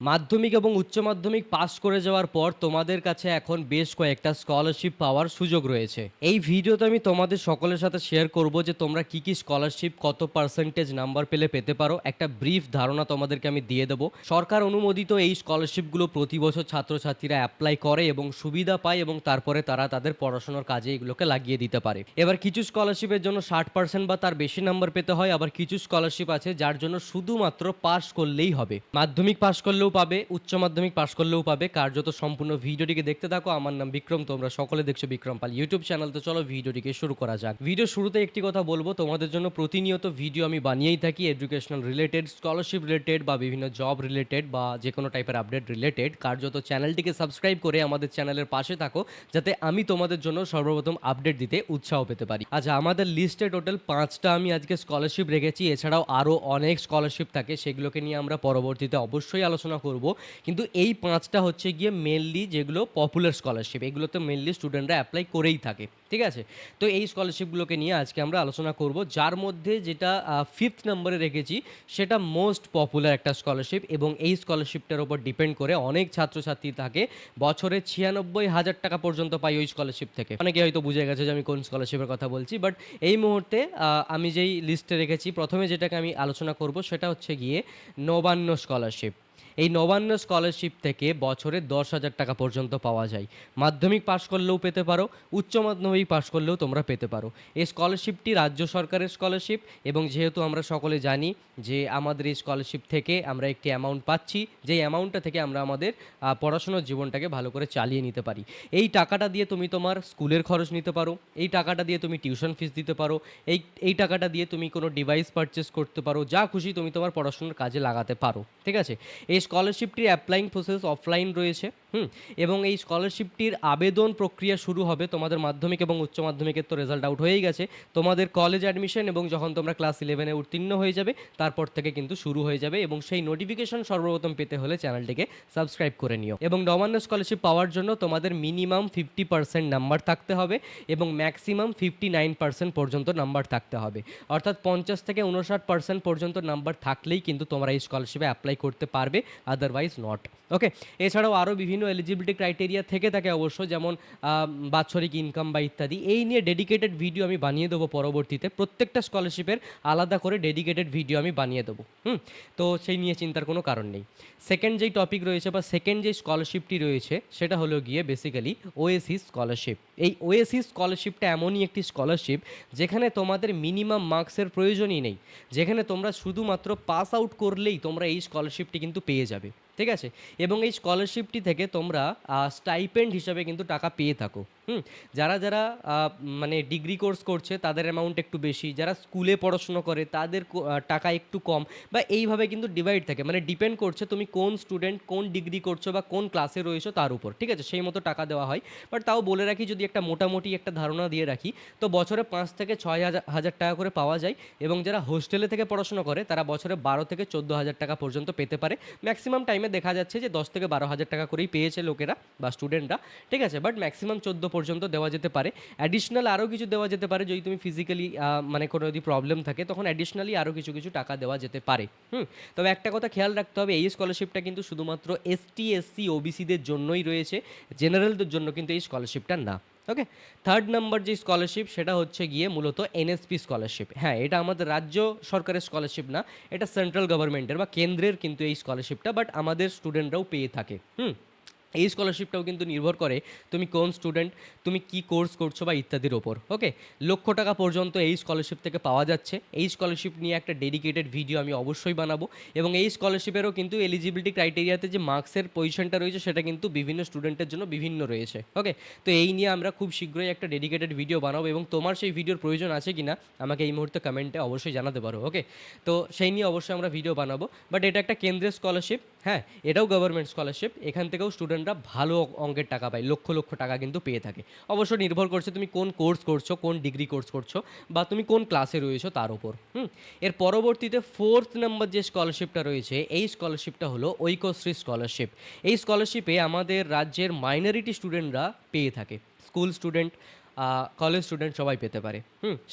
মাধ্যমিক এবং উচ্চ মাধ্যমিক পাস করে যাওয়ার পর তোমাদের কাছে এখন বেশ কয়েকটা স্কলারশিপ পাওয়ার সুযোগ রয়েছে। এই ভিডিওতে আমি তোমাদের সকলের সাথে শেয়ার করব যে তোমরা কি কি স্কলারশিপ কত পার্সেন্টেজ নাম্বার পেলে পেতে পারো, একটা ব্রিফ ধারণা তোমাদেরকে আমি দিয়ে দেবো। সরকার অনুমোদিত এই স্কলারশিপগুলো প্রতি বছর ছাত্রছাত্রীরা অ্যাপ্লাই করে এবং সুবিধা পায় এবং তারপরে তারা তাদের পড়াশোনার কাজে এগুলোকে লাগিয়ে দিতে পারে। এবার কিছু স্কলারশিপের জন্য 60% বা তার বেশি নাম্বার পেতে হয়, আবার কিছু স্কলারশিপ আছে যার জন্য শুধুমাত্র পাস করলেই হবে। মাধ্যমিক পাস করলেও পাবে, উচ্চ মাধ্যমিক পাস করলেও পাবে। কার্যত সম্পূর্ণ ভিডিওটিকে দেখতে থাকো। আমার নাম বিক্রম, তোমরা সকলে দেখছো বিক্রম পাল ইউটিউব চ্যানেল। তো চলো ভিডিওটিকে শুরু করা যাক। ভিডিও শুরুতে একটি কথা বলবো, তোমাদের জন্য প্রতিনিয়ত ভিডিও আমি বানিয়েই থাকি এডুকেশনাল রিলেটেড, স্কলারশিপ রিলেটেড বা বিভিন্ন জব রিলেটেড বা যে কোনো টাইপের আপডেট রিলেটেড। কার্যত চ্যানেলটিকে সাবস্ক্রাইব করে আমাদের চ্যানেলের পাশে থাকো, যাতে আমি তোমাদের জন্য সর্বপ্রথম আপডেট দিতে উৎসাহ পেতে পারি। আচ্ছা, আমাদের লিস্টে টোটাল 5টা আমি আজকে স্কলারশিপ রেখেছি। এছাড়াও আরও অনেক স্কলারশিপ থাকে, সেগুলোকে নিয়ে আমরা পরবর্তীতে অবশ্যই আলোচনা করব। কিন্তু এই 5টা হচ্ছে গিয়ে মেনলি যেগুলো পপুলার স্কলারশিপ, এগুলোতে মেনলি স্টুডেন্টরা অ্যাপ্লাই করেই থাকে, ঠিক আছে? তো এই স্কলারশিপগুলোকে নিয়ে আজকে আমরা আলোচনা করব, যার মধ্যে যেটা 5th নম্বরে রেখেছি সেটা মোস্ট পপুলার একটা স্কলারশিপ এবং এই স্কলারশিপটার উপর ডিপেন্ড করে অনেক ছাত্রছাত্রী থাকে। বছরে 96,000 টাকা পর্যন্ত পাই ওই স্কলারশিপ থেকে। অনেকে হয়তো বুঝে গেছে যে আমি কোন স্কলারশিপের কথা বলছি, বাট এই মুহূর্তে আমি যেই লিস্টে রেখেছি প্রথমে যেটাকে আমি আলোচনা করব সেটা হচ্ছে গিয়ে নবান্ন স্কলারশিপ। এই নবান্ন স্কলারশিপ থেকে বছরে 10,000 টাকা পর্যন্ত পাওয়া যায়। মাধ্যমিক পাশ করলেও পেতে পারো, উচ্চ মাধ্যমিক পাশ করলেও তোমরা পেতে পারো। এই স্কলারশিপটি রাজ্য সরকারের স্কলারশিপ এবং যেহেতু আমরা সকলে জানি যে আমাদের এই স্কলারশিপ থেকে আমরা একটি অ্যামাউন্ট পাচ্ছি, যেই অ্যামাউন্টটা থেকে আমরা আমাদের পড়াশোনার জীবনটাকে ভালো করে চালিয়ে নিতে পারি। এই টাকাটা দিয়ে তুমি তোমার স্কুলের খরচ নিতে পারো, এই টাকাটা দিয়ে তুমি টিউশন ফিস দিতে পারো, এই এই টাকাটা দিয়ে তুমি কোনো ডিভাইস পারচেস করতে পারো, যা খুশি তুমি তোমার পড়াশোনার কাজে লাগাতে পারো, ঠিক আছে? এই স্কলারশিপটির অ্যাপ্লাইং প্রসেস অফলাইন রয়েছে, এবং এই স্কলারশিপটির আবেদন প্রক্রিয়া শুরু হবে তোমাদের মাধ্যমিক এবং উচ্চ মাধ্যমিকের তো রেজাল্ট আউট হয়েই গেছে। তোমাদের কলেজ অ্যাডমিশন এবং যখন তোমরা ক্লাস 11-এ উত্তীর্ণ হয়ে যাবে তারপর থেকে কিন্তু শুরু হয়ে যাবে, এবং সেই নোটিফিকেশন সর্বপ্রথম পেতে হলে চ্যানেলটিকে সাবস্ক্রাইব করে নিও। এবং নবান্ন স্কলারশিপ পাওয়ার জন্য তোমাদের মিনিমাম 50% নাম্বার থাকতে হবে এবং ম্যাক্সিমাম 59% পর্যন্ত নাম্বার থাকতে হবে। অর্থাৎ 50 থেকে 59% পর্যন্ত নাম্বার থাকলেই কিন্তু তোমরা এই স্কলারশিপে অ্যাপ্লাই করতে পারবে, আদারওয়াইজ নট। ওকে, এছাড়াও আরও বিভিন্ন এলিজিবিলিটি ক্রাইটেরিয়া থেকে থাকে অবশ্য, যেমন বাৎসরিক ইনকাম বা ইত্যাদি। এই নিয়ে ডেডিকেটেড ভিডিও আমি বানিয়ে দেবো পরবর্তীতে, প্রত্যেকটা স্কলারশিপের আলাদা করে ডেডিকেটেড ভিডিও আমি বানিয়ে দেবো। তো সেই নিয়ে চিন্তার কোনো কারণ নেই। সেকেন্ড যেই টপিক রয়েছে বা সেকেন্ড যেই স্কলারশিপটি রয়েছে সেটা হলো গিয়ে বেসিক্যালি ওএসিস স্কলারশিপ। এই ওএসিস স্কলারশিপটা এমনই একটি স্কলারশিপ যেখানে তোমাদের মিনিমাম মার্কসের প্রয়োজনই নেই, যেখানে তোমরা শুধুমাত্র পাস আউট করলেই তোমরা এই স্কলারশিপটি কিন্তু পেয়ে যাবে, ঠিক আছে? এবং এই স্কলারশিপটি থেকে তোমরা স্টাইপেন্ড হিসাবে কিন্তু টাকা পেয়ে থাকো। যারা যারা মানে ডিগ্রি কোর্স করছে তাদের অ্যামাউন্ট একটু বেশি, যারা স্কুলে পড়াশুনো করে তাদের টাকা একটু কম, বা এইভাবে কিন্তু ডিভাইড থাকে, মানে ডিপেন্ড করছে তুমি কোন স্টুডেন্ট, কোন ডিগ্রি করছো বা কোন ক্লাসে রয়েছো তার উপর, ঠিক আছে? সেই মতো টাকা দেওয়া হয়। বাট তাও বলে রাখি, যদি একটা মোটামুটি একটা ধারণা দিয়ে রাখি, তো বছরে 5 থেকে 6 হাজার টাকা করে পাওয়া যায়। এবং যারা হোস্টেলে থেকে পড়াশোনা করে তারা বছরে 12 থেকে 14,000 টাকা পর্যন্ত পেতে পারে। ম্যাক্সিমাম টাইমে দেখা যাচ্ছে যে 10 থেকে 12,000 টাকা করেই পেয়েছে লোকেরা বা স্টুডেন্টরা, ঠিক আছে? বাট ম্যাক্সিমাম 14 পর্যন্ত দেওয়া যেতে পারে। অ্যাডিশনাল আরও কিছু দেওয়া যেতে পারে, যদি তুমি ফিজিক্যালি মানে কোনো যদি প্রবলেম থাকে তখন অ্যাডিশনালি আরও কিছু কিছু টাকা দেওয়া যেতে পারে। তবে একটা কথা খেয়াল রাখতে হবে, এই স্কলারশিপটা কিন্তু শুধুমাত্র এসটি, এসসি, ওবিসিদের জন্যই রয়েছে, জেনারেলদের জন্য কিন্তু এই স্কলারশিপটা না। ওকে, থার্ড নাম্বার যে স্কলারশিপ সেটা হচ্ছে গিয়ে মূলত এনএসপি স্কলারশিপ। হ্যাঁ, এটা আমাদের রাজ্য সরকারের স্কলারশিপ না, এটা সেন্ট্রাল গভর্নমেন্টের বা কেন্দ্রের কিন্তু এই স্কলারশিপটা, বাট আমাদের স্টুডেন্টরাও পেয়ে থাকে। এই স্কলারশিপটাও কিন্তু নির্ভর করে তুমি কোন স্টুডেন্ট, তুমি কি কোর্স করছো বা ইত্যাদির ওপর। ওকে, লক্ষ টাকা পর্যন্ত এই স্কলারশিপ থেকে পাওয়া যাচ্ছে। এই স্কলারশিপ নিয়ে একটা ডেডিকেটেড ভিডিও আমি অবশ্যই বানাবো, এবং এই স্কলারশিপেরও কিন্তু এলিজিবিলিটি ক্রাইটেরিয়াতে যে মার্কসের পজিশনটা রয়েছে সেটা কিন্তু বিভিন্ন স্টুডেন্টের জন্য বিভিন্ন রয়েছে। ওকে, তো এই নিয়ে আমরা খুব শীঘ্রই একটা ডেডিকেটেড ভিডিও বানাবো, এবং তোমার সেই ভিডিওর প্রয়োজন আছে কি না আমাকে এই মুহূর্তে কমেন্টে অবশ্যই জানাতে পারো। ওকে, তো সেই নিয়ে অবশ্যই আমরা ভিডিও বানাবো। বাট এটা একটা কেন্দ্রের স্কলারশিপ, হ্যাঁ, এটাও গভর্নমেন্ট স্কলারশিপ। এখান থেকেও স্টুডেন্টরা ভালো অঙ্কের টাকা পায়, লক্ষ লক্ষ টাকা কিন্তু পেয়ে থাকে। অবশ্য নির্ভর করছে তুমি কোন কোর্স করছো, কোন ডিগ্রি কোর্স করছো, বা তুমি কোন ক্লাসে রয়েছো তার উপর। এর পরবর্তীতে 4th নাম্বার যে স্কলারশিপটা রয়েছে, এই স্কলারশিপটা হলো ঐক্যশ্রী স্কলারশিপ। এই স্কলারশিপে আমাদের রাজ্যের মাইনরিটি স্টুডেন্টরা পেয়ে থাকে, স্কুল স্টুডেন্ট, কলেজ স্টুডেন্ট সবাই পেতে পারে।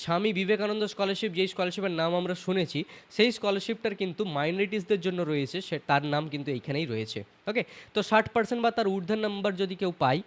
স্বামী বিবেকানন্দ স্কলারশিপ, যেই স্কলারশিপের নাম আমরা শুনেছি, সেই স্কলারশিপটার কিন্তু মাইনরিটিসদের জন্য রয়েছে, তার নাম কিন্তু এইখানেই রয়েছে। ওকে, তো 60% বা তার ঊর্ধ্বের নাম্বার যদি কেউ পায়,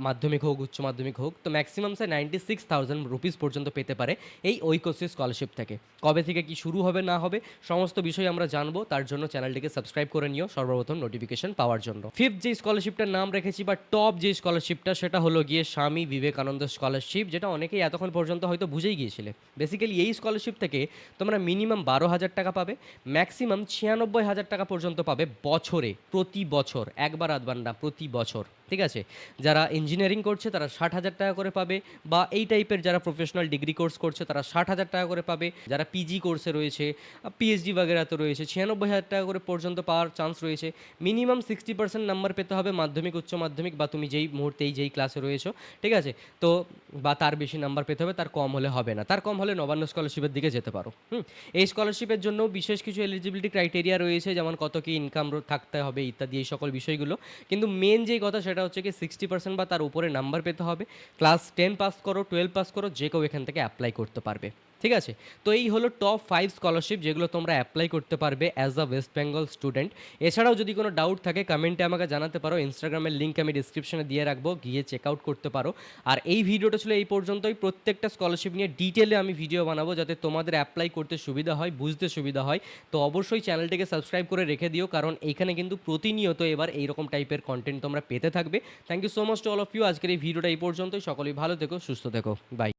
মাধ্যমিক হোক উচ্চ মাধ্যমিক হোক, তো ম্যাক্সিমাম সে 96,000 রুপিস পর্যন্ত পেতে পারে এই ঐকশ্রী স্কলারশিপ থেকে। কবে থেকে কি শুরু হবে না হবে সমস্ত বিষয় আমরা জানবো, তার জন্য চ্যানেলটিকে সাবস্ক্রাইব করে নিও সর্বপ্রথম নোটিফিকেশন পাওয়ার জন্য। ফিফথ যে স্কলারশিপটার নাম রেখেছি বা টপ যে স্কলারশিপটা, সেটা হলো গিয়ে স্বামী বিবেকানন্দ স্কলারশিপ, যেটা অনেকেই এতক্ষণ পর্যন্ত হয়তো বুঝেই গিয়েছিলে। বেসিক্যালি এই স্কলারশিপ থেকে তোমরা মিনিমাম 12,000 টাকা পাবে, ম্যাক্সিমাম 96,000 টাকা পর্যন্ত পাবে বছরে, প্রতি বছর, একবার আধবার না, প্রতি বছর। ঠিক আছে, যারা ইঞ্জিনিয়ারিং করছে তারা 60,000 টাকা করে পাবে, বা এই টাইপের যারা প্রফেশনাল ডিগ্রি কোর্স করছে তারা 60,000 টাকা করে পাবে, যারা পিজি কোর্সে রয়েছে, পিএইচডি বাগেরাতে রয়েছে, 96,000 টাকা করে পর্যন্ত পাওয়ার চান্স রয়েছে। মিনিমাম 60% নাম্বার পেতে হবে মাধ্যমিক উচ্চ মাধ্যমিক, বা তুমি যেই মুহূর্তেই যেই ক্লাসে রয়েছো, ঠিক আছে, তো বা তার বেশি নাম্বার পেতে হবে, তার কম হলে হবে না। তার কম হলে নবান্ন স্কলারশিপের দিকে যেতে পারো। এই স্কলারশিপের জন্য বিশেষ কিছু এলিজিবিলিটি ক্রাইটেরিয়া রয়েছে, যেমন কত কি ইনকাম থাকতে হবে ইত্যাদি, এই সকল বিষয়গুলো। কিন্তু মেন যেই কথা সেটা হচ্ছে কি 60% বা তার উপরে নাম্বার পেতে হবে, ক্লাস 10 পাস করো, 12 পাস করো, যে কেউ এখান থেকে অ্যাপ্লাই করতে পারবে। ঠিক আছে, তো এই হলো টপ 5 স্কলারশিপ যেগুলো তোমরা অ্যাপ্লাই করতে পারবে as a West Bengal student. এছাড়াও যদি কোনো ডাউট থাকে কমেন্টে আমাকে জানাতে পারো, ইনস্টাগ্রামের লিঙ্ক আমি ডিসক্রিপশনে দিয়ে রাখবো, গিয়ে চেক আউট করতে পারো। আর এই ভিডিওটা ছিল এই পর্যন্তই। প্রত্যেকটা স্কলারশিপ নিয়ে ডিটেলে আমি ভিডিও বানাবো, যাতে তোমাদের অ্যাপ্লাই করতে সুবিধা হয়, বুঝতে সুবিধা হয়। তো অবশ্যই চ্যানেলটিকে সাবস্ক্রাইব করে রেখে দিও, কারণ এইখানে কিন্তু প্রতিনিয়ত এবার এইরকম টাইপের কন্টেন্ট তোমরা পেতে থাকবে। Thank you so much to all of you. আজকের এই ভিডিওটা এই পর্যন্তই। সকলেই ভালো থেকো, সুস্থ থেকো, বাই।